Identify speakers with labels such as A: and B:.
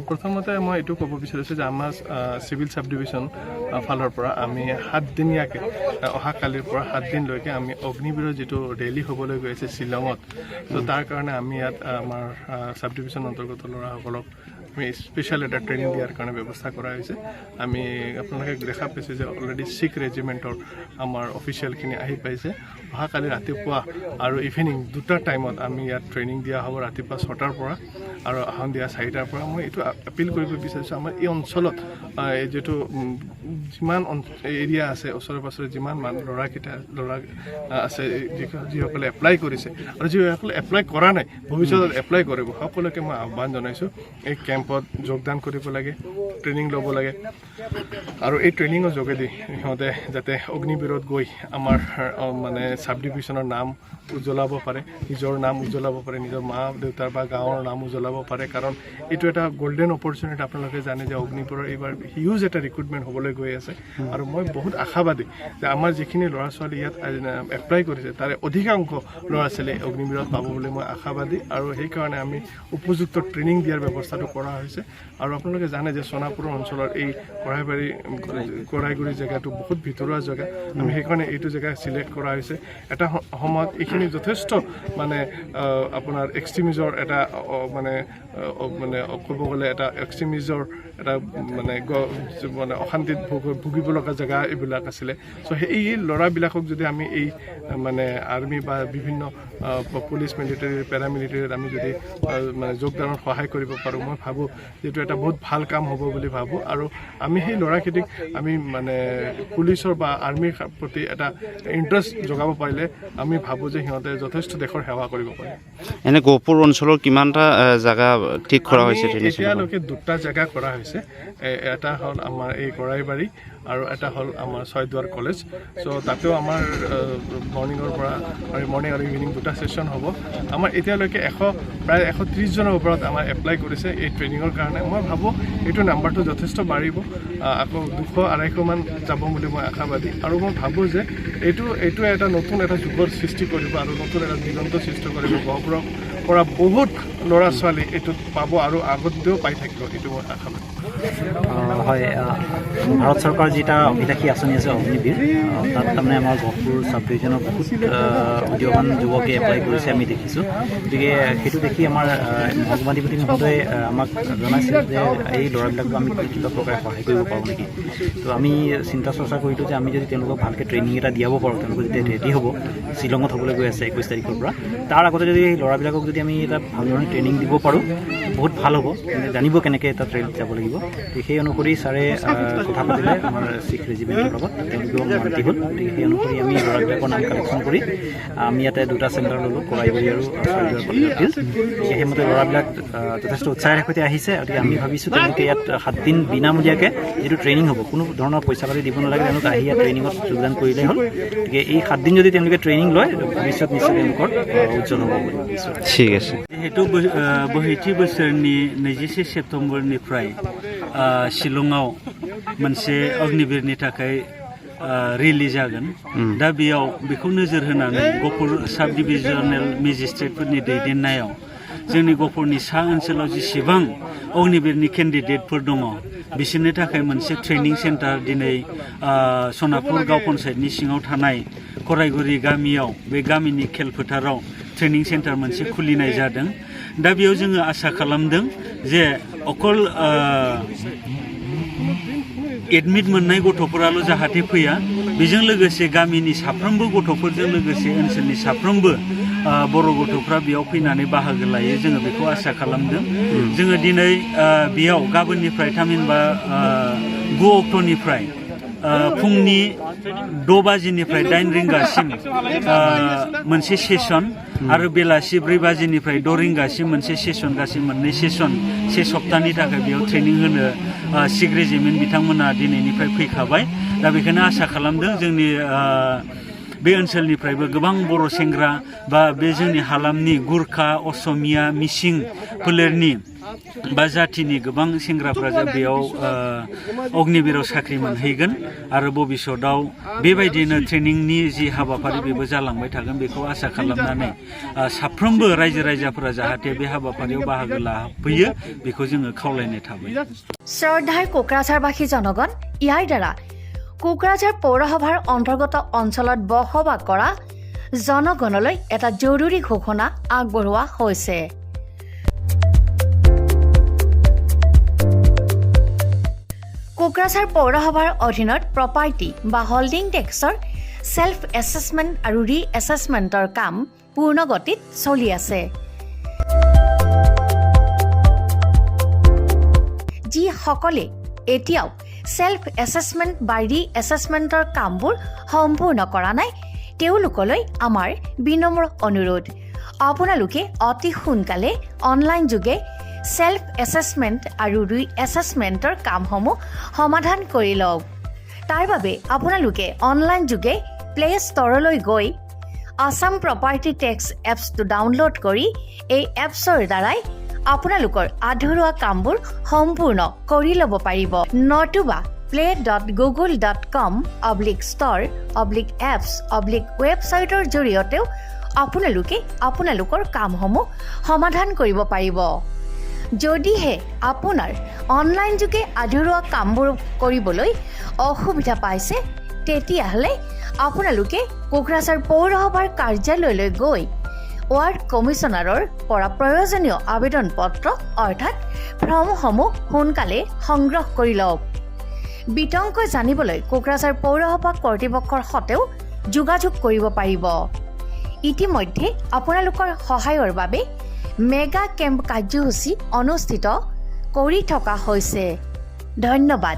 A: প্ৰথমতে মই এইটো ক'ব বিচাৰিছোঁ যে আমাৰ চিভিল সাব ডিভিজন ফালৰ পৰা আমি 7 দিনীয়াকৈ অহা কালিৰ পৰা 7 দিনলৈকে আমি অগ্নিবীৰৰ যিটো ৰেলী হ'বলৈ গৈ আছে শ্বিলঙত তো তাৰ কাৰণে আমি ইয়াত আমাৰ সাব ডিভিজন অন্তৰ্গত ল'ৰাসকলক আমি স্পেচিয়েল এটা ট্ৰেইনিং দিয়াৰ কাৰণে ব্যৱস্থা কৰা হৈছে আমি আপোনালোকে দেখা পাইছে যে অলৰেডি 6 ৰেজিমেণ্টৰ আমাৰ অফিচিয়েলখিনি আহি পাইছে অহাকালি ৰাতিপুৱা আৰু ইভিনিং দুটা টাইমত আমি ইয়াত ট্ৰেইনিং দিয়া হ'ব ৰাতিপুৱা 6টাৰ পৰা আৰু সন্ধিয়া 4টাৰ পৰা মই এইটো আপিল কৰিব বিচাৰিছোঁ আমাৰ এই অঞ্চলত যিটো যিমান এৰিয়া আছে ওচৰে পাছৰে যিমান ল'ৰা আছে যিসকলে এপ্লাই কৰিছে আৰু যিসকলে এপ্লাই কৰা নাই ভৱিষ্যতত এপ্লাই কৰিব সকলোকে মই আহ্বান জনাইছোঁ এই কেম্পত যোগদান কৰিব লাগে ট্ৰেইনিং ল'ব লাগে আৰু এই ট্ৰেইনিঙৰ যোগেদি সিহঁতে যাতে অগ্নিবীৰত গৈ আমাৰ মানে সাব ডিভিজনৰ নাম উজ্বলাব পাৰে নিজৰ নাম উজ্বলাব পাৰে নিজৰ মা দেউতাৰ বা গাঁৱৰ নাম উজ্বলাব পাৰে কাৰণ এইটো এটা গোল্ডেন অপৰচুনিটি আপোনালোকে জানে যে অগ্নিবীৰৰ এইবাৰ হিউজ এটা ৰিক্ৰুটমেণ্ট হ'বলৈ গৈ আছে আৰু মই বহুত আশাবাদী যে আমাৰ যিখিনি ল'ৰা ছোৱালী ইয়াত এপ্লাই কৰিছে তাৰে অধিকাংশ ল'ৰা ছোৱালী অগ্নিবীৰত পাব বুলি মই আশাবাদী আৰু সেইকাৰণে আমি উপযুক্ত ট্ৰেইনিং দিয়াৰ ব্যৱস্থাটো কৰা হৈছে আৰু আপোনালোকে জানে যে সোণাপুৰ অঞ্চলৰ এই কৰাইগুৰি জেগাটো বহুত ভিতৰুৱা জেগা আমি সেইকাৰণে এইটো জেগা চিলেক্ট কৰা হৈছে এটা সময়ত এইখিনি যথেষ্ট মানে আপোনাৰ এক্সট্ৰিমিজৰ এটা মানে ক'ব গ'লে এটা এক্সট্ৰিমিজৰ এটা মানে অশান্তিত ভুগিব লগা জেগা এইবিলাক আছিলে চ' এই ল'ৰাবিলাকক যদি আমি এই মানে আৰ্মি বা বিভিন্ন পুলিচ মিলিটাৰী পেৰামিলিটাৰীত আমি যদি মানে যোগদানত সহায় কৰিব পাৰোঁ মই ভাবোঁ যিটো এটা বহুত ভাল কাম হ'ব বুলি ভাবোঁ আৰু আমি সেই ল'ৰাখিনিক আমি মানে পুলিচৰ বা আৰ্মিৰ প্ৰতি এটা ইণ্টাৰেষ্ট জগাব পাৰিলে আমি ভাবোঁ যে সিহঁতে যথেষ্ট দেশৰ সেৱা কৰিব পাৰে
B: এনে গহপুৰ অঞ্চলৰ কিমানটা জেগা ঠিক কৰা হৈছে
A: এতিয়ালৈকে 2টা জেগা কৰা হৈছে এটা হ'ল আমাৰ এই কৰাইবাৰী আৰু এটা হ'ল আমাৰ ছয়দুৱাৰ কলেজ চ' তাতেও আমাৰ মৰ্ণিঙৰ পৰা মৰ্ণিং আৰু ইভিনিং 2টা ছেশ্যন হ'ব আমাৰ এতিয়ালৈকে প্ৰায় 130জনৰ ওপৰত আমাৰ এপ্লাই কৰিছে এই ট্ৰেইনিঙৰ কাৰণে মই ভাবোঁ এইটো নাম্বাৰটো যথেষ্ট বাঢ়িব আকৌ 200-250 মান যাব বুলি মই আশাবাদী আৰু মই ভাবোঁ যে এইটো এটা নতুন এটা যুগৰ সৃষ্টি কৰিব আৰু নতুন এটা দিগন্ত সৃষ্টি কৰিব গহপুৰৰ পৰা বহুত ল'ৰা ছোৱালী এইটোত পাব আৰু আগতেও পাই থাকিব এইটো মই আশাবাদী
C: হয় ভাৰত চৰকাৰৰ যিটা অভিলাষী আঁচনি আছে অগ্নিবীৰ তাত তাৰমানে আমাৰ গহপুৰ সাব ডিভিজনৰ বহুত উদীয়মান যুৱকে এপ্লাই কৰিছে আমি দেখিছোঁ গতিকে সেইটো দেখি আমাৰ মহকুমাধিপতি মহোদয়ে আমাক জনাইছিল যে এই ল'ৰাবিলাকক আমি কিবা প্ৰকাৰে সহায় কৰিব পাৰোঁ নেকি তো আমি চিন্তা চৰ্চা কৰিলোঁ যে আমি যদি তেওঁলোকক ভালকৈ ট্ৰেইনিং এটা দিয়াব পাৰোঁ তেওঁলোক যেতিয়া ৰেডি হ'ব শ্বিলঙত হ'বলৈ গৈ আছে 21 তাৰিখৰ পৰা তাৰ আগতে যদি এই ল'ৰাবিলাকক যদি আমি এটা ভাল ধৰণে ট্ৰেইনিং দিব পাৰোঁ বহুত ভাল হ'ব জানিব কেনেকৈ এটা ট্ৰেইনত যাব লাগিব সেই অনুসৰি ছাৰে কথা পাতিলে আমাৰ 6 ৰেজিমেণ্টৰ লগত তেওঁলোকেও মান্তি হ'ল গতিকে সেই অনুসৰি আমি ল'ৰাবিলাকৰ নাম কালেকশ্যন কৰি আমি ইয়াতে 2টা চেণ্টাৰ ল'লোঁ কৰাইগুৰি আৰু গতিকে সেইমতে ল'ৰাবিলাক যথেষ্ট উৎসাহেৰে সৈতে আহিছে গতিকে আমি ভাবিছোঁ তেওঁলোকে ইয়াত 7 দিন বিনামূলীয়াকৈ যিটো ট্ৰেইনিং হ'ব কোনো ধৰণৰ পইচা পাতি দিব নালাগে তেওঁলোকে আহি ইয়াত ট্ৰেইনিঙত যোগদান কৰিলেই হ'ল গতিকে এই 7 দিন যদি তেওঁলোকে ট্ৰেইনিং লয় ভৱিষ্যত নিশ্চয় তেওঁলোকৰ উজ্জ্বল হ'ব বুলি ভাবিছোঁ
B: ঠিক আছে
D: जिहेतु बोहैथि बोसोरनि 21 सेप्तेम्बरनिफ्राय शिलंआव मोनसे अग्निबीरनि थाखाय रेलि जागोन दा बेयाव बेखौ नोजोर होनानै गहपुर साब डिभिजनेल मेजिस्ट्रेटफोरनि दैदेननायाव जोंनि गहपुरनि सा ओनसोलाव जेसेबां अग्निबीरनि केन्डिडेटफोर दङ बिसोरनि थाखाय मोनसे ट्रेनिं सेन्टार दिनै सनापुर गाव पन्चायतनि सिङाव थानाय कराइगुरि गामियाव बे गामिनि खेल फोथाराव ट्रेनिं सेन्टार मोनसे खुलिनाय जादों दा बेयाव जोङो आसा खालामदों जे अकल एडमिट मोननाय गथ'फोराल' जाहाथे फैया बेजों लोगोसे गामिनि साफ्रोमबो गथ'फोरजों लोगोसे ओनसोलनि साफ्रोमबो बर' गथ'फ्रा बेयाव फैनानै बाहागो लायो जोङो बेखौ आसा खालामदों जोङो दिनै बेयाव गाबोननिफ्राय थामहिनबा 9 अक्ट'निफ्राय फुंनि 6 बाजिनिफ्राय 8 रिंगासिम मोनसे सेसन आरो बेलासि 4 बाजिनिफ्राय 6 रिंगासिम मोनसे सेसन गासै मोननै सेसन से सप्ताहनि थाखाय बेयाव ट्रेनिं होनो 6 रेजिमेन्ट बिथांमोना दिनैनिफ्राय फैखाबाय दा बेखौनो आसा खालामदों जोंनि बे ओनसोलनिफ्रायबो गोबां बर' सेंग्रा बा बे जोंनि हालामनि गुरखा असमिया मिसिं फोलेरनि बा जाथिनि गोबां सेंग्राफ्रा जा बेयाव अग्निबिराव साख्रि मोनहैगोन आरो भबिष्यतआव बेबायदिनो ट्रेनिंनि जि हाबाफारि बेबो जालांबाय थागोन बेखौ आसा खालामनानै साफ्रोमबो रायजो राजाफोरा जाहाथे बे हाबाफारियाव बाहागो लाफैयो बेखौ जोङो खावलायनाय थाबाय।
E: শ্ৰদ্ধাৰ কোকৰাঝাৰবাসী জনগণ, ইয়াৰ দ্বাৰা কোকৰাঝাৰ পৌৰসভাৰ অন্তৰ্গত অঞ্চলত বসবাস কৰা জনগণলৈ এটা জৰুৰী ঘোষণা আগবঢ়োৱা হৈছে। কোকৰাঝাৰ পৌৰসভাৰ অধীনত প্ৰপাৰ্টি বা হল্ডিং টেক্সৰ ছেল্ফ এছেছমেণ্ট আৰু ৰি এছেছমেণ্টৰ কাম পূৰ্ণ গতিত চলি আছে। যিসকলে এতিয়াও ছেল্ফ এছেছমেণ্ট বা ৰি এছেছমেণ্টৰ কামবোৰ সম্পূৰ্ণ কৰা নাই তেওঁলোকলৈ আমাৰ বিনম্ৰ অনুৰোধ, আপোনালোকে অতি সোনকালে অনলাইন যোগে ছেল্ফ এছেছমেণ্ট আৰু ৰি এছেছমেণ্টৰ কামসমূহ সমাধান কৰি লওক। তাৰ বাবে আপোনালোকে অনলাইন যোগে প্লে ষ্ট'ৰলৈ গৈ আছাম প্ৰপাৰ্টি টেক্স এপছটো ডাউনলোড কৰি এই এপছৰ দ্বাৰাই আপোনালোকৰ আধৰুৱা কামবোৰ সম্পূৰ্ণ কৰি ল'ব পাৰিব। নতুবা play.google.com/store/apps/ৱেবছাইটৰ জৰিয়তেও আপোনালোকে আপোনালোকৰ কামসমূহ সমাধান কৰিব পাৰিব। যদিহে আপোনাৰ অনলাইন যোগে আধৰুৱা কামবোৰ কৰিবলৈ অসুবিধা পাইছে তেতিয়াহ'লে আপোনালোকে কোকৰাঝাৰ পৌৰসভাৰ কাৰ্যালয়লৈ গৈ ৱাৰ্ড কমিছনাৰৰ পৰা প্ৰয়োজনীয় আবেদন পত্ৰ অৰ্থাৎ ফৰ্মসমূহ সোনকালে সংগ্ৰহ কৰি লওক। বিতংকৈ জানিবলৈ কোকৰাঝাৰ পৌৰসভা কৰ্তৃপক্ষৰ সৈতেও যোগাযোগ কৰিব পাৰিব। ইতিমধ্যে আপোনালোকৰ সহায়ৰ বাবে মেগা কেম্প কাৰ্যসূচী অনুষ্ঠিত কৰি থকা হৈছে। ধন্যবাদ।